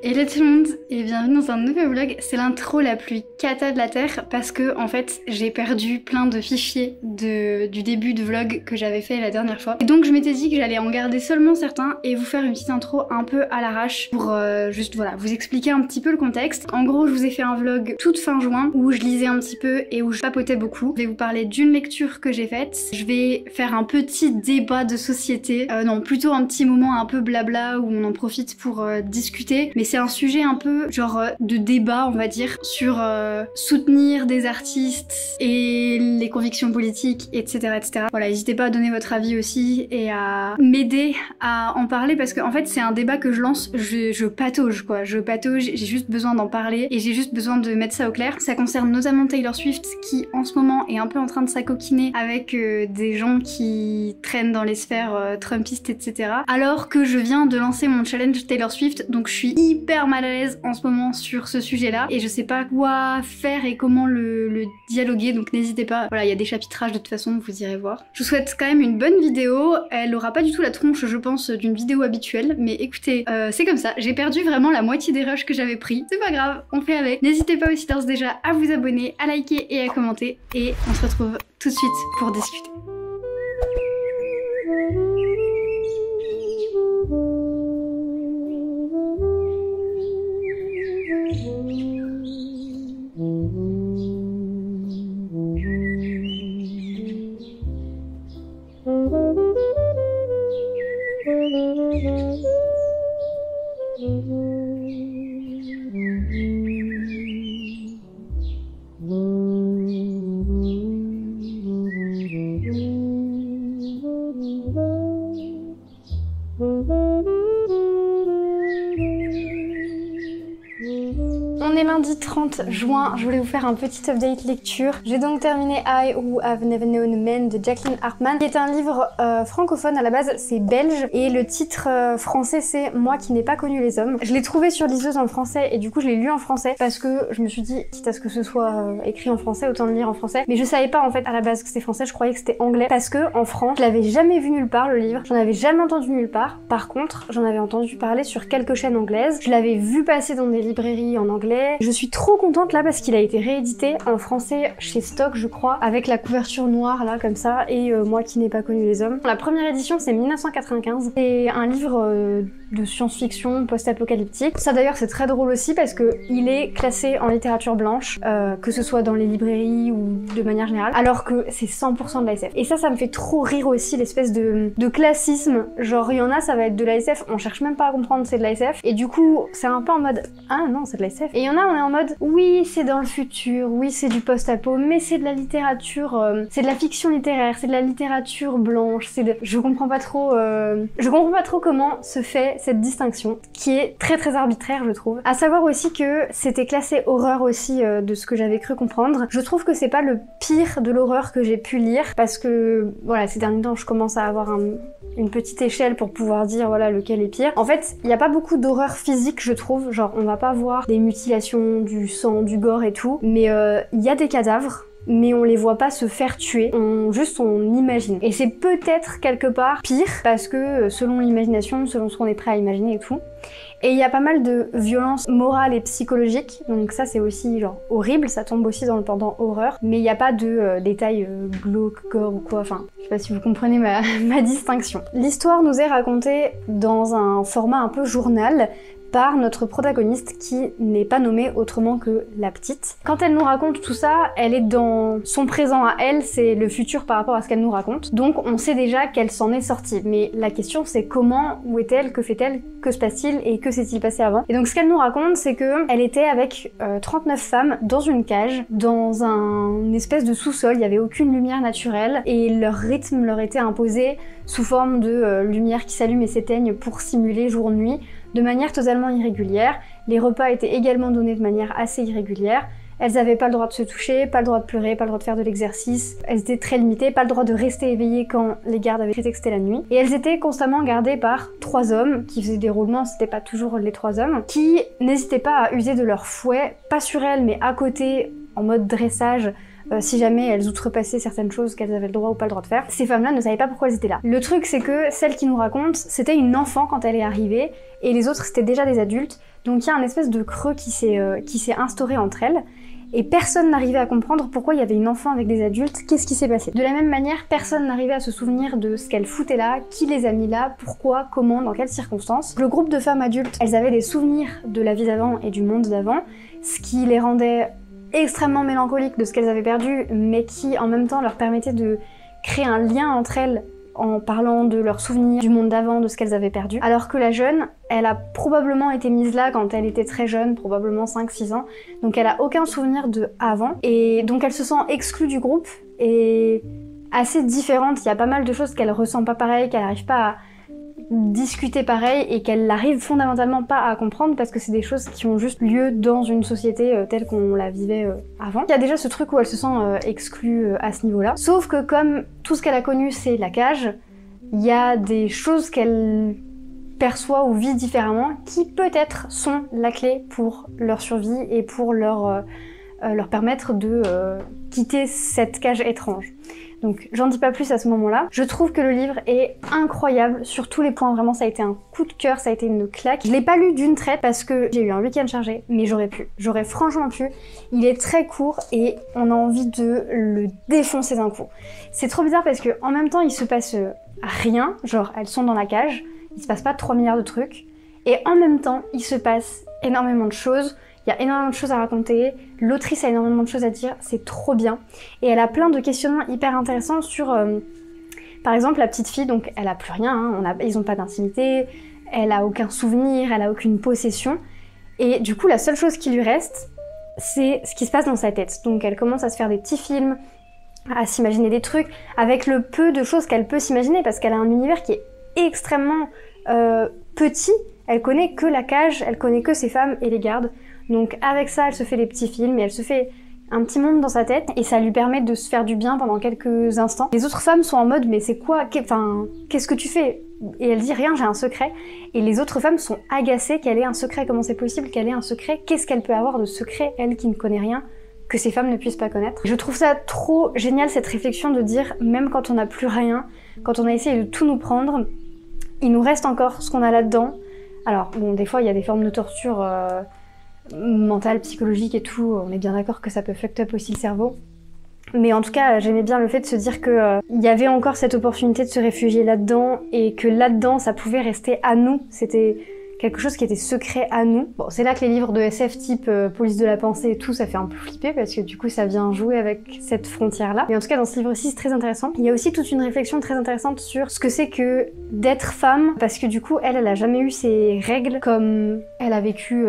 Hello tout le monde et bienvenue dans un nouveau vlog. C'est l'intro la plus cata de la terre parce que en fait j'ai perdu plein de fichiers du début de vlog que j'avais fait la dernière fois. Et donc je m'étais dit que j'allais en garder seulement certains et vous faire une petite intro un peu à l'arrache pour juste voilà vous expliquer un petit peu le contexte. En gros je vous ai fait un vlog toute fin juin où je lisais un petit peu et où je papotais beaucoup. Je vais vous parler d'une lecture que j'ai faite. Je vais faire un petit débat de société. Non plutôt un petit moment un peu blabla où on en profite pour discuter. Mais c'est un sujet un peu genre de débat on va dire sur soutenir des artistes et les convictions politiques etc. Voilà, n'hésitez pas à donner votre avis aussi et à m'aider à en parler parce que en fait c'est un débat que je lance, je patauge quoi, j'ai juste besoin d'en parler et j'ai juste besoin de mettre ça au clair. Ça concerne notamment Taylor Swift qui en ce moment est un peu en train de s'acoquiner avec des gens qui traînent dans les sphères trumpistes etc. Alors que je viens de lancer mon challenge Taylor Swift donc je suis hyper mal à l'aise en ce moment sur ce sujet là et je sais pas quoi faire et comment le dialoguer donc n'hésitez pas, voilà il y a des chapitrages de toute façon vous irez voir. Je vous souhaite quand même une bonne vidéo, elle aura pas du tout la tronche je pense d'une vidéo habituelle mais écoutez c'est comme ça, j'ai perdu vraiment la moitié des rushs que j'avais pris, c'est pas grave, on fait avec. N'hésitez pas aussi d'ores déjà à vous abonner, à liker et à commenter et on se retrouve tout de suite pour discuter. On est lundi 30 juin, je voulais vous faire un petit update lecture. J'ai donc terminé I Who Have Never Known Men de Jacqueline Hartman, qui est un livre francophone à la base, c'est belge, et le titre français c'est Moi qui n'ai pas connu les hommes. Je l'ai trouvé sur liseuse en français et du coup je l'ai lu en français parce que je me suis dit, quitte à ce que ce soit écrit en français, autant le lire en français. Mais je savais pas en fait à la base que c'était français, je croyais que c'était anglais parce que en France, je l'avais jamais vu nulle part le livre, j'en avais jamais entendu nulle part. Par contre, j'en avais entendu parler sur quelques chaînes anglaises, je l'avais vu passer dans des librairies en anglais. Je suis trop contente là parce qu'il a été réédité en français chez Stock je crois, avec la couverture noire là comme ça et Moi qui n'ai pas connu les hommes. La première édition c'est 1995, c'est un livre de science-fiction post-apocalyptique. Ça d'ailleurs c'est très drôle aussi parce que il est classé en littérature blanche, que ce soit dans les librairies ou de manière générale, alors que c'est 100% de la SF. Et ça me fait trop rire aussi l'espèce de classisme, genre il y en a ça va être de la SF, on cherche même pas à comprendre c'est de la SF, et du coup c'est un peu en mode ah non c'est de la SF. Et il y en a on est en mode oui c'est dans le futur, oui c'est du post-apo, mais c'est de la littérature, c'est de la fiction littéraire, c'est de la littérature blanche, c'est de... Je comprends pas trop comment se fait cette distinction, qui est très très arbitraire je trouve. À savoir aussi que c'était classé horreur aussi de ce que j'avais cru comprendre. Je trouve que c'est pas le pire de l'horreur que j'ai pu lire, parce que voilà ces derniers temps je commence à avoir une petite échelle pour pouvoir dire voilà lequel est pire. En fait, il n'y a pas beaucoup d'horreur physique je trouve, genre on va pas voir des mutilations, du sang, du gore et tout, mais il y a des cadavres, mais on les voit pas se faire tuer, on imagine. Et c'est peut-être quelque part pire, parce que selon l'imagination, selon ce qu'on est prêt à imaginer et tout. Et il y a pas mal de violences morales et psychologiques, donc ça c'est aussi genre horrible, ça tombe aussi dans le pendant horreur, mais il n'y a pas de détails glauques, gore ou quoi, enfin je sais pas si vous comprenez ma distinction. L'histoire nous est racontée dans un format un peu journal, par notre protagoniste qui n'est pas nommée autrement que la petite. Quand elle nous raconte tout ça, elle est dans son présent à elle, c'est le futur par rapport à ce qu'elle nous raconte. Donc on sait déjà qu'elle s'en est sortie. Mais la question c'est comment, où est-elle, que fait-elle, que se passe-t-il et que s'est-il passé avant. Et donc ce qu'elle nous raconte c'est que elle était avec 39 femmes dans une cage, dans une espèce de sous-sol, il n'y avait aucune lumière naturelle et leur rythme leur était imposé sous forme de lumière qui s'allume et s'éteigne pour simuler jour-nuit, de manière totalement irrégulière. Les repas étaient également donnés de manière assez irrégulière. Elles n'avaient pas le droit de se toucher, pas le droit de pleurer, pas le droit de faire de l'exercice. Elles étaient très limitées, pas le droit de rester éveillées quand les gardes avaient prétexté la nuit. Et elles étaient constamment gardées par 3 hommes qui faisaient des roulements, c'était pas toujours les 3 hommes, qui n'hésitaient pas à user de leur fouet, pas sur elles mais à côté, en mode dressage, si jamais elles outrepassaient certaines choses qu'elles avaient le droit ou pas le droit de faire. Ces femmes-là ne savaient pas pourquoi elles étaient là. Le truc c'est que celle qui nous raconte, c'était une enfant quand elle est arrivée, et les autres c'était déjà des adultes. Donc il y a un espèce de creux qui s'est instauré entre elles. Et personne n'arrivait à comprendre pourquoi il y avait une enfant avec des adultes, qu'est-ce qui s'est passé. De la même manière, personne n'arrivait à se souvenir de ce qu'elles foutaient là, qui les a mis là, pourquoi, comment, dans quelles circonstances. Le groupe de femmes adultes, elles avaient des souvenirs de la vie d'avant et du monde d'avant, ce qui les rendait extrêmement mélancoliques de ce qu'elles avaient perdu, mais qui en même temps leur permettait de créer un lien entre elles en parlant de leurs souvenirs, du monde d'avant, de ce qu'elles avaient perdu. Alors que la jeune, elle a probablement été mise là quand elle était très jeune, probablement 5-6 ans, donc elle a aucun souvenir de avant, et donc elle se sent exclue du groupe, et assez différente. Il y a pas mal de choses qu'elle ressent pas pareil, qu'elle n'arrive pas à discuter pareil, et qu'elle n'arrive fondamentalement pas à comprendre parce que c'est des choses qui ont juste lieu dans une société telle qu'on la vivait avant. Il y a déjà ce truc où elle se sent exclue à ce niveau-là. Sauf que comme tout ce qu'elle a connu c'est la cage, il y a des choses qu'elle perçoit ou vit différemment qui peut-être sont la clé pour leur survie et pour leur permettre de quitter cette cage étrange. Donc j'en dis pas plus à ce moment-là. Je trouve que le livre est incroyable sur tous les points, vraiment ça a été un coup de cœur, ça a été une claque. Je l'ai pas lu d'une traite parce que j'ai eu un week-end chargé, mais j'aurais franchement pu. Il est très court et on a envie de le défoncer d'un coup. C'est trop bizarre parce que en même temps il se passe rien, genre elles sont dans la cage, il se passe pas 3 milliards de trucs, et en même temps il se passe énormément de choses. Il y a énormément de choses à raconter, l'autrice a énormément de choses à dire, c'est trop bien. Et elle a plein de questionnements hyper intéressants sur, par exemple, la petite fille, donc elle a plus rien, hein, ils ont pas d'intimité, elle a aucun souvenir, elle a aucune possession. Et du coup, la seule chose qui lui reste, c'est ce qui se passe dans sa tête. Donc elle commence à se faire des petits films, à s'imaginer des trucs, avec le peu de choses qu'elle peut s'imaginer, parce qu'elle a un univers qui est extrêmement petit. Elle connaît que la cage, elle connaît que ses femmes et les gardes. Donc avec ça, elle se fait des petits films et elle se fait un petit monde dans sa tête et ça lui permet de se faire du bien pendant quelques instants. Les autres femmes sont en mode mais c'est quoi, qu'est-ce que tu fais? Et elle dit rien, j'ai un secret. Et les autres femmes sont agacées qu'elle ait un secret. Comment c'est possible qu'elle ait un secret? Qu'est-ce qu'elle peut avoir de secret, elle qui ne connaît rien, que ces femmes ne puissent pas connaître? Je trouve ça trop génial cette réflexion de dire même quand on n'a plus rien, quand on a essayé de tout nous prendre, il nous reste encore ce qu'on a là-dedans. Alors bon, des fois il y a des formes de torture mentale, psychologique et tout, on est bien d'accord que ça peut fuck up aussi le cerveau. Mais en tout cas, j'aimais bien le fait de se dire que il y avait encore cette opportunité de se réfugier là-dedans et que là-dedans, ça pouvait rester à nous. C'était quelque chose qui était secret à nous. Bon, c'est là que les livres de SF type Police de la pensée et tout, ça fait un peu flipper parce que du coup, ça vient jouer avec cette frontière-là. Mais en tout cas, dans ce livre-ci, c'est très intéressant. Il y a aussi toute une réflexion très intéressante sur ce que c'est que d'être femme, parce que du coup, elle a jamais eu ses règles comme elle a vécu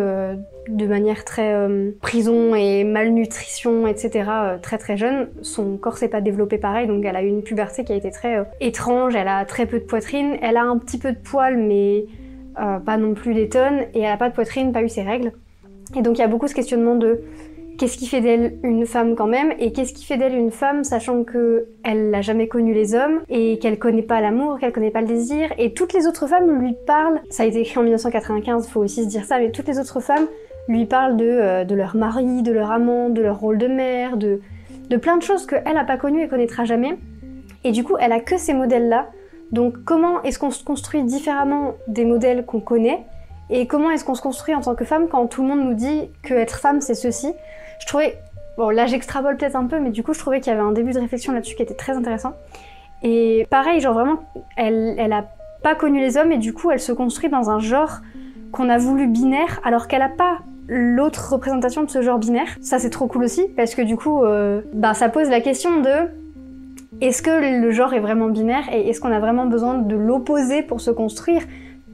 de manière très prison et malnutrition, etc. Très très jeune. Son corps s'est pas développé pareil, donc elle a eu une puberté qui a été très étrange, elle a très peu de poitrine, elle a un petit peu de poils, mais pas non plus des tonnes, et elle a pas de poitrine, pas eu ses règles. Et donc il y a beaucoup ce questionnement de qu'est-ce qui fait d'elle une femme quand même, et qu'est-ce qui fait d'elle une femme sachant qu'elle n'a jamais connu les hommes, et qu'elle connaît pas l'amour, qu'elle connaît pas le désir, et toutes les autres femmes lui parlent, ça a été écrit en 1995, faut aussi se dire ça, mais toutes les autres femmes lui parlent de leur mari, de leur amant, de leur rôle de mère, de plein de choses qu'elle n'a pas connues et connaîtra jamais. Et du coup, elle a que ces modèles-là. Donc comment est-ce qu'on se construit différemment des modèles qu'on connaît? Et comment est-ce qu'on se construit en tant que femme quand tout le monde nous dit que être femme c'est ceci? Je trouvais, bon là j'extrapole peut-être un peu, mais du coup je trouvais qu'il y avait un début de réflexion là-dessus qui était très intéressant. Et pareil, genre vraiment, elle a pas connu les hommes et du coup elle se construit dans un genre qu'on a voulu binaire alors qu'elle a pas l'autre représentation de ce genre binaire. Ça c'est trop cool aussi parce que du coup ça pose la question de est-ce que le genre est vraiment binaire et est-ce qu'on a vraiment besoin de l'opposé pour se construire?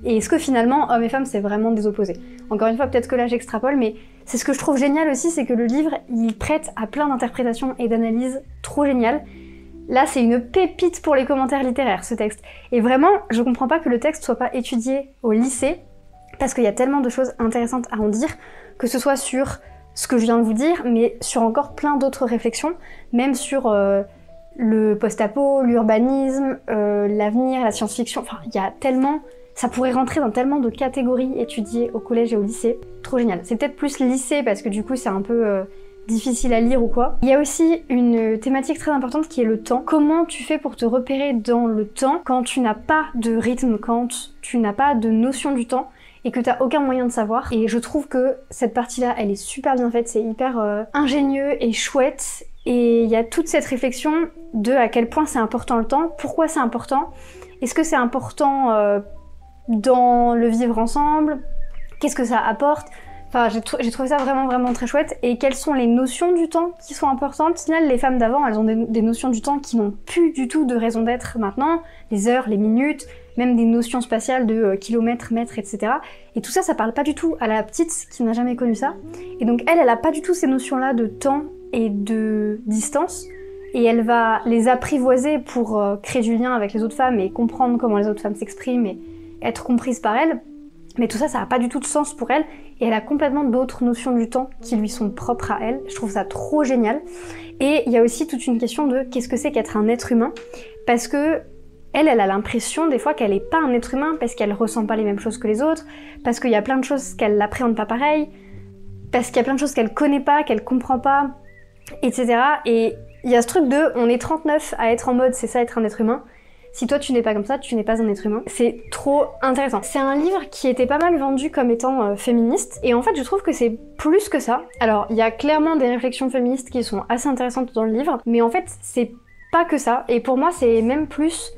Et est-ce que finalement, hommes et femmes, c'est vraiment des opposés? Encore une fois, peut-être que là j'extrapole, mais c'est ce que je trouve génial aussi, c'est que le livre, il prête à plein d'interprétations et d'analyses trop géniales. Là, c'est une pépite pour les commentaires littéraires, ce texte. Et vraiment, je comprends pas que le texte soit pas étudié au lycée, parce qu'il y a tellement de choses intéressantes à en dire, que ce soit sur ce que je viens de vous dire, mais sur encore plein d'autres réflexions, même sur le post-apo, l'urbanisme, l'avenir, la science-fiction, enfin il y a tellement, ça pourrait rentrer dans tellement de catégories étudiées au collège et au lycée, trop génial. C'est peut-être plus lycée parce que du coup c'est un peu difficile à lire ou quoi. Il y a aussi une thématique très importante qui est le temps. Comment tu fais pour te repérer dans le temps quand tu n'as pas de rythme, quand tu n'as pas de notion du temps et que t'as aucun moyen de savoir. Et je trouve que cette partie-là, elle est super bien faite, c'est hyper ingénieux et chouette. Et il y a toute cette réflexion de à quel point c'est important le temps, pourquoi c'est important, est-ce que c'est important dans le vivre ensemble, qu'est-ce que ça apporte. Enfin, j'ai trouvé ça vraiment très chouette. Et quelles sont les notions du temps qui sont importantes? Au final, les femmes d'avant, elles ont des notions du temps qui n'ont plus du tout de raison d'être maintenant. Les heures, les minutes, même des notions spatiales de kilomètres, mètres, etc. Et tout ça, ça parle pas du tout à la petite qui n'a jamais connu ça. Et donc elle a pas du tout ces notions-là de temps et de distance. Et elle va les apprivoiser pour créer du lien avec les autres femmes et comprendre comment les autres femmes s'expriment et être comprise par elles. Mais tout ça, ça n'a pas du tout de sens pour elle. Et elle a complètement d'autres notions du temps qui lui sont propres à elle. Je trouve ça trop génial. Et il y a aussi toute une question de qu'est-ce que c'est qu'être un être humain. Parce que elle a l'impression des fois qu'elle n'est pas un être humain parce qu'elle ressent pas les mêmes choses que les autres, parce qu'il y a plein de choses qu'elle n'appréhende pas pareil, parce qu'il y a plein de choses qu'elle connaît pas, qu'elle comprend pas, etc. Et il y a ce truc de on est 39 à être en mode c'est ça être un être humain. Si toi tu n'es pas comme ça, tu n'es pas un être humain. C'est trop intéressant. C'est un livre qui était pas mal vendu comme étant féministe, et en fait je trouve que c'est plus que ça. Alors il y a clairement des réflexions féministes qui sont assez intéressantes dans le livre, mais en fait c'est pas que ça, et pour moi c'est même plus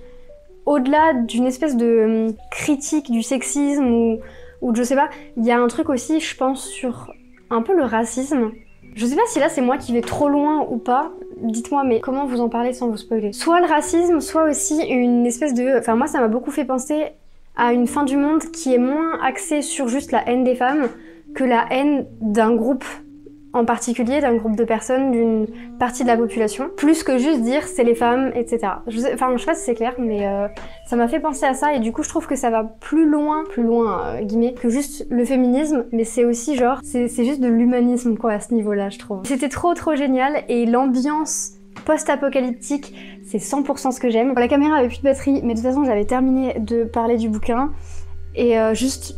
au-delà d'une espèce de critique du sexisme ou je sais pas, il y a un truc aussi je pense sur un peu le racisme. Je sais pas si là c'est moi qui vais trop loin ou pas, dites-moi, mais comment vous en parlez sans vous spoiler? Soit le racisme, soit aussi une espèce de... Enfin moi ça m'a beaucoup fait penser à une fin du monde qui est moins axée sur juste la haine des femmes que la haine d'un groupe en particulier, d'un groupe de personnes, d'une partie de la population, plus que juste dire c'est les femmes, etc. Je sais pas si c'est clair, mais ça m'a fait penser à ça, et du coup je trouve que ça va plus loin guillemets, que juste le féminisme, mais c'est aussi genre, c'est juste de l'humanisme quoi à ce niveau-là je trouve. C'était trop génial, et l'ambiance post-apocalyptique, c'est 100% ce que j'aime. La caméra avait plus de batterie, mais de toute façon j'avais terminé de parler du bouquin, et juste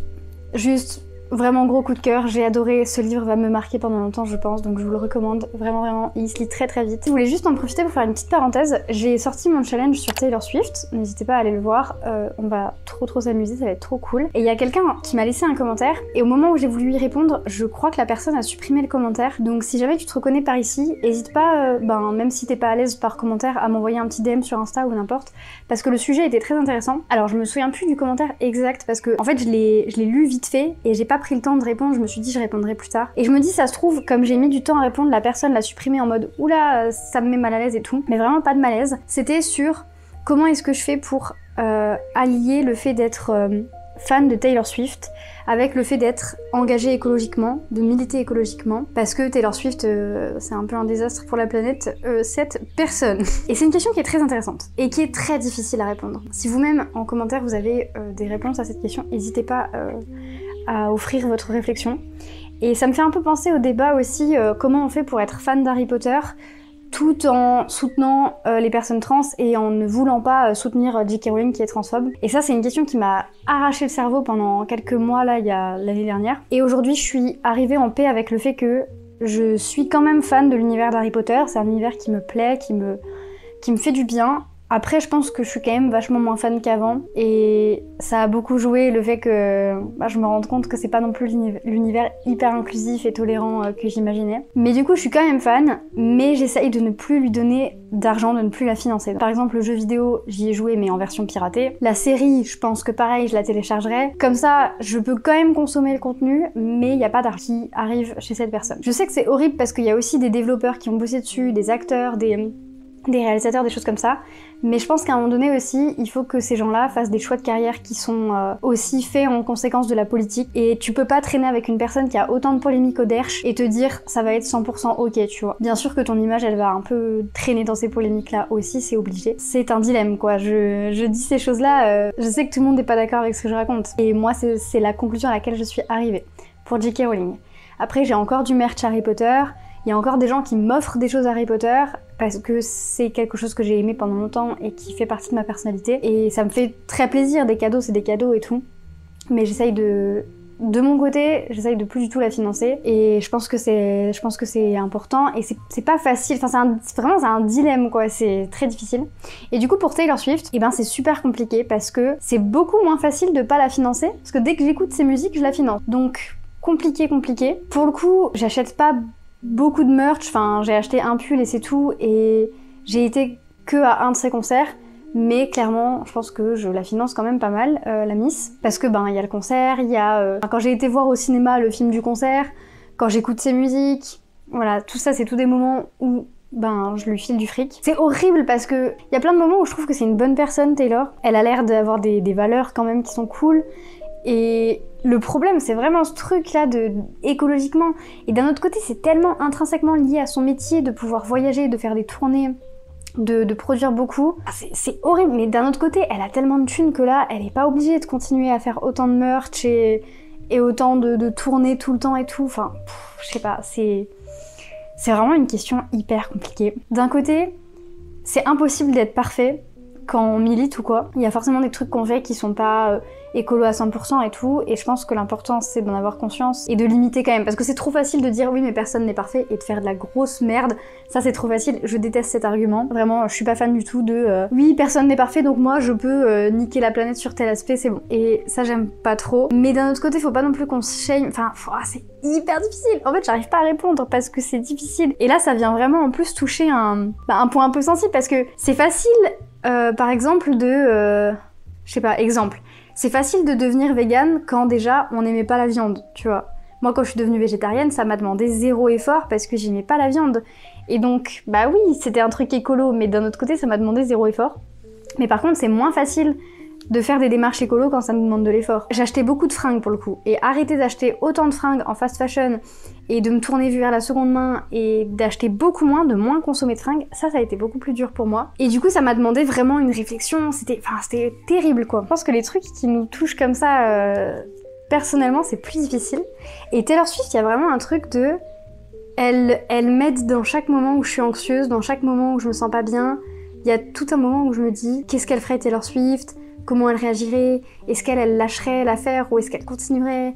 vraiment gros coup de cœur, j'ai adoré, ce livre va me marquer pendant longtemps je pense, donc je vous le recommande vraiment, il se lit très vite. Je voulais juste en profiter pour faire une petite parenthèse, j'ai sorti mon challenge sur Taylor Swift, n'hésitez pas à aller le voir, on va trop s'amuser, ça va être trop cool. Et il y a quelqu'un qui m'a laissé un commentaire, et au moment où j'ai voulu y répondre, je crois que la personne a supprimé le commentaire, donc si jamais tu te reconnais par ici, n'hésite pas, même si t'es pas à l'aise par commentaire, à m'envoyer un petit DM sur Insta ou n'importe, parce que le sujet était très intéressant. Alors je me souviens plus du commentaire exact, parce que en fait je l'ai lu vite fait, et j'ai pas pris le temps de répondre, je me suis dit je répondrai plus tard. Et je me dis ça se trouve, comme j'ai mis du temps à répondre, la personne l'a supprimé en mode oula ça me met mal à l'aise et tout, mais vraiment pas de malaise. C'était sur comment est-ce que je fais pour allier le fait d'être fan de Taylor Swift avec le fait d'être engagée écologiquement, de militer écologiquement, parce que Taylor Swift c'est un peu un désastre pour la planète, cette personne. Et c'est une question qui est très intéressante et qui est très difficile à répondre. Si vous-même en commentaire vous avez des réponses à cette question, n'hésitez pas à offrir votre réflexion. Et ça me fait un peu penser au débat aussi, comment on fait pour être fan d'Harry Potter tout en soutenant les personnes trans et en ne voulant pas soutenir J.K. Rowling qui est transphobe. Et ça c'est une question qui m'a arraché le cerveau pendant quelques mois là, il y a l'année dernière. Et aujourd'hui je suis arrivée en paix avec le fait que je suis quand même fan de l'univers d'Harry Potter, c'est un univers qui me plaît, qui me fait du bien. Après, je pense que je suis quand même vachement moins fan qu'avant, et ça a beaucoup joué le fait que je me rende compte que c'est pas non plus l'univers hyper inclusif et tolérant que j'imaginais. Mais du coup, je suis quand même fan, mais j'essaye de ne plus lui donner d'argent, de ne plus la financer. Par exemple, le jeu vidéo, j'y ai joué mais en version piratée. La série, je pense que pareil, je la téléchargerai. Comme ça, je peux quand même consommer le contenu, mais il n'y a pas d'argent qui arrive chez cette personne. Je sais que c'est horrible parce qu'il y a aussi des développeurs qui ont bossé dessus, des acteurs, des réalisateurs, des choses comme ça. Mais je pense qu'à un moment donné aussi, il faut que ces gens-là fassent des choix de carrière qui sont aussi faits en conséquence de la politique. Et tu peux pas traîner avec une personne qui a autant de polémiques au derche et te dire ça va être 100% ok, tu vois. Bien sûr que ton image, elle va un peu traîner dans ces polémiques-là aussi, c'est obligé. C'est un dilemme, quoi. Je dis ces choses-là, je sais que tout le monde n'est pas d'accord avec ce que je raconte. Et moi, c'est la conclusion à laquelle je suis arrivée pour J.K. Rowling. Après, j'ai encore du merch Harry Potter. Il y a encore des gens qui m'offrent des choses Harry Potter parce que c'est quelque chose que j'ai aimé pendant longtemps et qui fait partie de ma personnalité. Et ça me fait très plaisir, des cadeaux c'est des cadeaux et tout. Mais j'essaye de de mon côté, j'essaye de plus du tout la financer et je pense que c'est important et c'est pas facile, enfin c'est un dilemme quoi, c'est très difficile. Et du coup pour Taylor Swift, et ben c'est super compliqué parce que c'est beaucoup moins facile de pas la financer parce que dès que j'écoute ses musiques, je la finance. Donc compliqué. Pour le coup, j'achète pas beaucoup de merch, enfin j'ai acheté un pull et c'est tout et j'ai été que à un de ses concerts. Mais clairement, je pense que je la finance quand même pas mal, la Miss. Parce que il y a le concert, il y a... quand j'ai été voir au cinéma le film du concert, quand j'écoute ses musiques, voilà, tout ça c'est tous des moments où je lui file du fric. C'est horrible parce que il y a plein de moments où je trouve que c'est une bonne personne, Taylor. Elle a l'air d'avoir des valeurs quand même qui sont cool. Et le problème, c'est vraiment ce truc-là écologiquement. Et d'un autre côté, c'est tellement intrinsèquement lié à son métier de pouvoir voyager, de faire des tournées, de produire beaucoup. C'est horrible, mais d'un autre côté, elle a tellement de thunes que là, elle est pas obligée de continuer à faire autant de merch et autant de tournées tout le temps et tout. Enfin, je sais pas, c'est vraiment une question hyper compliquée. D'un côté, c'est impossible d'être parfait quand on milite ou quoi. Il y a forcément des trucs qu'on fait qui sont pas écolo à 100% et tout, et je pense que l'important c'est d'en avoir conscience et de limiter quand même, parce que c'est trop facile de dire oui mais personne n'est parfait et de faire de la grosse merde, ça c'est trop facile, je déteste cet argument, vraiment je suis pas fan du tout de oui personne n'est parfait donc moi je peux niquer la planète sur tel aspect, c'est bon, et ça j'aime pas trop, mais d'un autre côté faut pas non plus qu'on se shame, enfin c'est hyper difficile, en fait j'arrive pas à répondre parce que c'est difficile, et là ça vient vraiment en plus toucher un point un peu sensible parce que c'est facile par exemple de je sais pas, exemple, c'est facile de devenir végane quand déjà on n'aimait pas la viande, tu vois. Moi quand je suis devenue végétarienne, ça m'a demandé zéro effort parce que j'aimais pas la viande. Et donc, oui, c'était un truc écolo, mais d'un autre côté ça m'a demandé zéro effort. Mais par contre c'est moins facile de faire des démarches écolo quand ça me demande de l'effort. J'achetais beaucoup de fringues pour le coup, et arrêter d'acheter autant de fringues en fast fashion et de me tourner vers la seconde main et d'acheter beaucoup moins, de moins consommer de fringues, ça a été beaucoup plus dur pour moi. Et du coup ça m'a demandé vraiment une réflexion, c'était terrible quoi. Je pense que les trucs qui nous touchent comme ça, personnellement c'est plus difficile. Et Taylor Swift, il y a vraiment un truc de... Elle m'aide dans chaque moment où je suis anxieuse, dans chaque moment où je me sens pas bien. Il y a tout un moment où je me dis, qu'est-ce qu'elle ferait Taylor Swift ? Comment elle réagirait? Est-ce qu'elle lâcherait l'affaire ou est-ce qu'elle continuerait?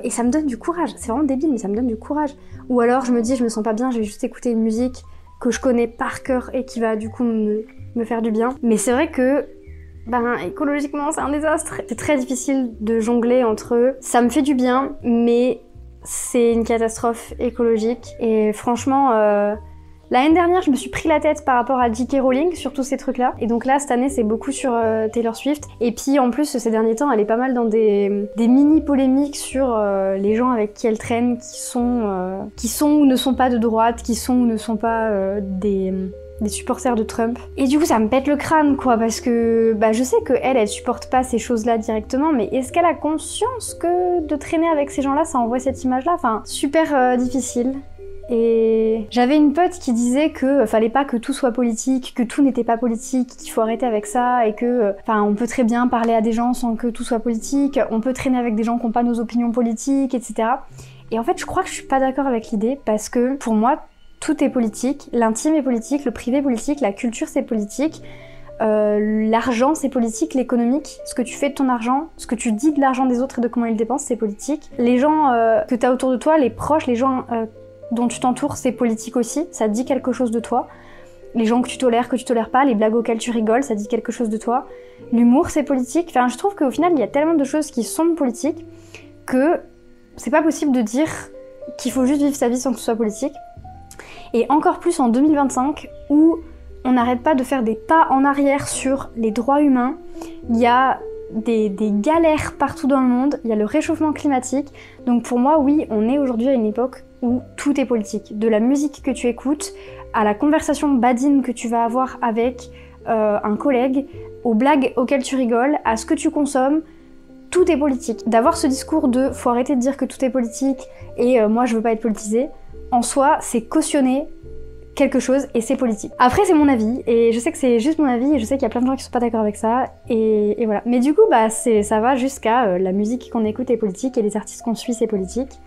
Et ça me donne du courage, c'est vraiment débile mais ça me donne du courage. Ou alors je me dis je me sens pas bien, je vais juste écouter une musique que je connais par cœur et qui va du coup me faire du bien. Mais c'est vrai que écologiquement c'est un désastre. C'est très difficile de jongler entre eux. Ça me fait du bien mais c'est une catastrophe écologique et franchement... L'année dernière, je me suis pris la tête par rapport à J.K. Rowling sur tous ces trucs-là. Et donc là, cette année, c'est beaucoup sur Taylor Swift. Et puis en plus, ces derniers temps, elle est pas mal dans des mini-polémiques sur les gens avec qui elle traîne, qui sont ou ne sont pas de droite, qui sont ou ne sont pas des supporters de Trump. Et du coup, ça me pète le crâne, quoi, parce que je sais que elle supporte pas ces choses-là directement, mais est-ce qu'elle a conscience que de traîner avec ces gens-là, ça envoie cette image-là? Enfin, super difficile. Et j'avais une pote qui disait que fallait pas que tout soit politique, que tout n'était pas politique, qu'il faut arrêter avec ça et que on peut très bien parler à des gens sans que tout soit politique, on peut traîner avec des gens qui n'ont pas nos opinions politiques, etc. Et en fait, je crois que je suis pas d'accord avec l'idée parce que pour moi, tout est politique, l'intime est politique, le privé est politique, la culture c'est politique, l'argent c'est politique, l'économique, ce que tu fais de ton argent, ce que tu dis de l'argent des autres et de comment ils le dépensent, c'est politique. Les gens que t'as autour de toi, les proches, les gens dont tu t'entoures, c'est politique aussi, ça dit quelque chose de toi. Les gens que tu tolères pas, les blagues auxquelles tu rigoles, ça dit quelque chose de toi. L'humour, c'est politique. Enfin, je trouve qu'au final, il y a tellement de choses qui sont politiques que c'est pas possible de dire qu'il faut juste vivre sa vie sans que ce soit politique. Et encore plus en 2025, où on n'arrête pas de faire des pas en arrière sur les droits humains. Il y a des galères partout dans le monde, il y a le réchauffement climatique. Donc pour moi, oui, on est aujourd'hui à une époque où tout est politique. De la musique que tu écoutes, à la conversation badine que tu vas avoir avec un collègue, aux blagues auxquelles tu rigoles, à ce que tu consommes, tout est politique. D'avoir ce discours de « faut arrêter de dire que tout est politique et moi je veux pas être politisé », en soi, c'est cautionner quelque chose et c'est politique. Après c'est mon avis et je sais que c'est juste mon avis et je sais qu'il y a plein de gens qui sont pas d'accord avec ça et voilà. Mais du coup ça va jusqu'à la musique qu'on écoute est politique et les artistes qu'on suit c'est politique.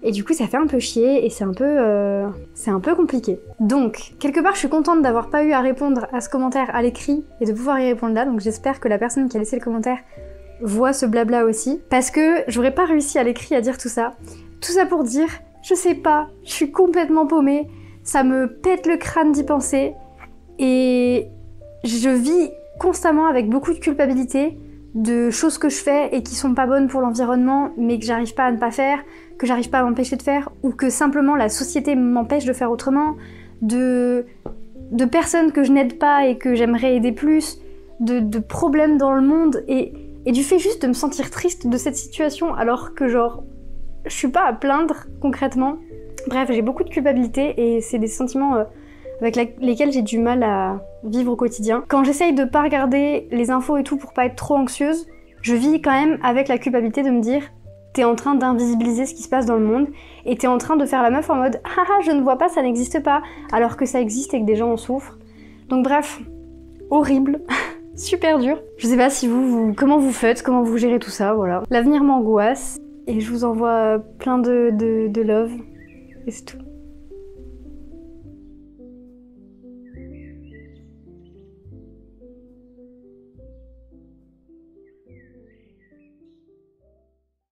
Et du coup ça fait un peu chier et c'est un peu compliqué. Donc quelque part je suis contente d'avoir pas eu à répondre à ce commentaire à l'écrit et de pouvoir y répondre là, donc j'espère que la personne qui a laissé le commentaire voient ce blabla aussi, parce que j'aurais pas réussi à l'écrit à dire tout ça. Tout ça pour dire, je sais pas, je suis complètement paumée, ça me pète le crâne d'y penser, et je vis constamment avec beaucoup de culpabilité de choses que je fais et qui sont pas bonnes pour l'environnement, mais que j'arrive pas à ne pas faire, que j'arrive pas à m'empêcher de faire, ou que simplement la société m'empêche de faire autrement, de personnes que je n'aide pas et que j'aimerais aider plus, de problèmes dans le monde, et du fait juste de me sentir triste de cette situation alors que genre je suis pas à plaindre concrètement. Bref, j'ai beaucoup de culpabilité et c'est des sentiments avec lesquels j'ai du mal à vivre au quotidien. Quand j'essaye de pas regarder les infos et tout pour pas être trop anxieuse, je vis quand même avec la culpabilité de me dire t'es en train d'invisibiliser ce qui se passe dans le monde et t'es en train de faire la meuf en mode haha je ne vois pas, ça n'existe pas, alors que ça existe et que des gens en souffrent. Donc bref, horrible, super dur. Je sais pas si comment vous faites, comment vous gérez tout ça, voilà. L'avenir m'angoisse et je vous envoie plein de love et c'est tout.